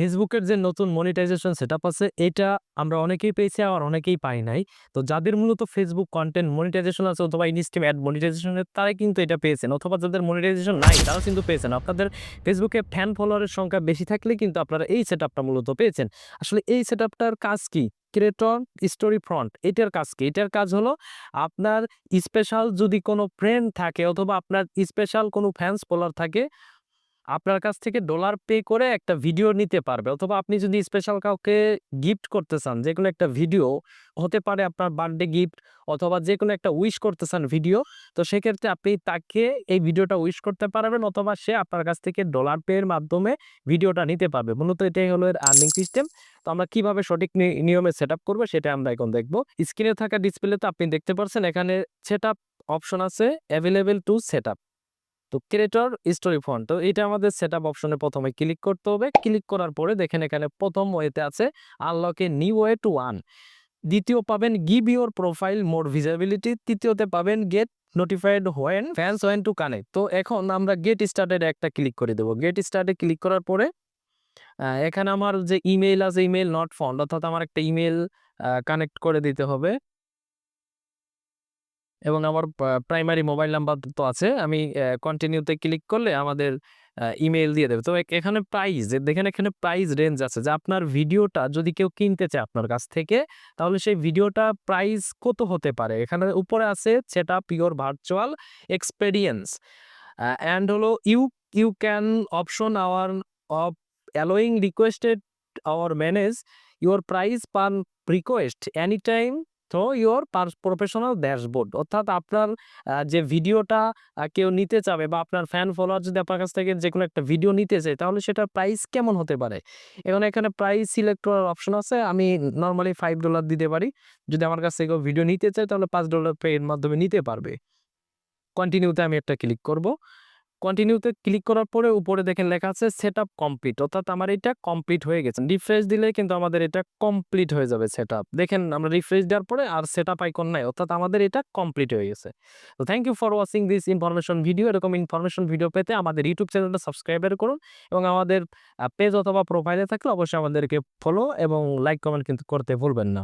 ফেসবুকের যে নতুন মনিটাইজেশন সেটআপ আছে, এটা আমরা অনেকেই পেয়েছি আবার অনেকেই পাই নাই। তো যাদের মূলত ফেসবুক কনটেন্ট মনিটাইজেশন আছে অথবা ইনস্টাগ্রাম অ্যাড মনিটাইজেশন তারাই কিন্তু এটা পেয়েছেন, অথবা যাদের মনিটাইজেশন নাই তারাও কিন্তু পেয়েছেন। আপনাদের ফেসবুকে ফ্যান ফলোয়ারের সংখ্যা বেশি থাকলে কিন্তু আপনারা এই সেটআপটা মূলত পেয়েছেন। আসলে এই সেটআপটার কাজ কি? ক্রিয়েটর স্টোরি ফ্রন্ট এটার কাজ কি? এটার কাজ হলো আপনার স্পেশাল যদি কোনো ফ্রেন্ড থাকে অথবা আপনার স্পেশাল কোনো ফ্যান্স ফলোয়ার থাকে, আপনার কাছ থেকে ডলার পে করে একটা ভিডিও নিতে পারবে, অথবা আপনি যদি স্পেশাল কাউকে গিফট করতে চান, যেকোনো একটা ভিডিও হতে পারে, আপনার বার্থডে গিফট অথবা যেকোনো একটা উইশ করতে চান ভিডিও, তো সেক্ষেত্রে আপনি তাকে এই ভিডিওটা উইশ করতে পারবেন অথবা সে আপনার কাছ থেকে ডলার পে এর মাধ্যমে ভিডিওটা নিতে পারবে। মূলত এটাই হলো এর আর্নিং সিস্টেম। তো আমরা কিভাবে সঠিক নিয়মে সেট আপ করবো সেটা আমরা এখন দেখবো। স্ক্রিনে থাকা ডিসপ্লেতে আপনি দেখতে পাচ্ছেন এখানে সেট আপ অপশন আছে, অ্যাভেলেবেল টু সেট আপ। তো ক্রিয়েটর স্টোরি ফন্ট, তো এটা আমাদের সেটআপ অপশনে প্রথমে ক্লিক করতে হবে। ক্লিক করার পরে দেখেন এখানে প্রথম ওয়েতে আছে unlock a new way to earn, দ্বিতীয় পাবেন give your profile more visibility, তৃতীয়তে পাবেন get notified when fans want to connect. তো এখন আমরা গেট স্টার্টেড একটা ক্লিক করে দেবো। গেট স্টার্টে ক্লিক করার পরে এখানে আমার যে ইমেইল আছে, ইমেইল নট ফাউন্ড, অর্থাৎ আমার একটা ইমেইল কানেক্ট করে দিতে হবে এবং আমার প্রাইমারি মোবাইল নাম্বার তো আছে। আমি কন্টিনিউতে ক্লিক করলে আমাদের ইমেইল দিয়ে দেবে। তো এখানে প্রাইস দেখেন, এখানে প্রাইস রেঞ্জ আছে যে আপনার ভিডিওটা যদি কেউ কিনতে চায় আপনার কাছ থেকে, তাহলে সেই ভিডিওটা প্রাইস কত হতে পারে। এখানে উপরে আছে setup your virtual experience and হলো you can option hour of allowing requested hour manage your price per request any time through your professional dashboard. অর্থাৎ আপনার যে ভিডিওটা কেউ নিতে চাবে বা আপনার ফ্যান ফলোয়ার যদি আপনার কাছ থেকে যেকোনো একটা ভিডিও নিতে চায়, তাহলে সেটার প্রাইস কেমন হতে পারে। এখানে প্রাইস সিলেক্ট করার অপশন আছে। আমি নরমালি $5 দিতে পারি। যদি আমার কাছ থেকে কেউ ভিডিও নিতে চায় তাহলে $5 পে এর মাধ্যমে নিতে পারবে। কন্টিনিউতে আমি একটা ক্লিক করব। কন্টিনিউতে ক্লিক করার পরে উপরে দেখেন লেখা আছে সেটআপ কমপ্লিট, অর্থাৎ আমার এটা কমপ্লিট হয়ে গেছে। রিফ্রেশ দিলে কিন্তু আমাদের এটা কমপ্লিট হয়ে যাবে সেটআপ। দেখেন আমরা রিফ্রেশ দেওয়ার পরে আর সেটআপ আইকন নাই, অর্থাৎ আমাদের এটা কমপ্লিট হয়ে গেছে। তো thank you for watching this information video. এরকম ইনফরমেশন ভিডিও পেতে আমাদের ইউটিউব চ্যানেলটা সাবস্ক্রাইব করুন এবং আমাদের পেজ অথবা প্রোফাইলে থাকলে অবশ্যই আমাদেরকে ফলো এবং লাইক কমেন্ট কিন্তু করতে ভুলবেন না।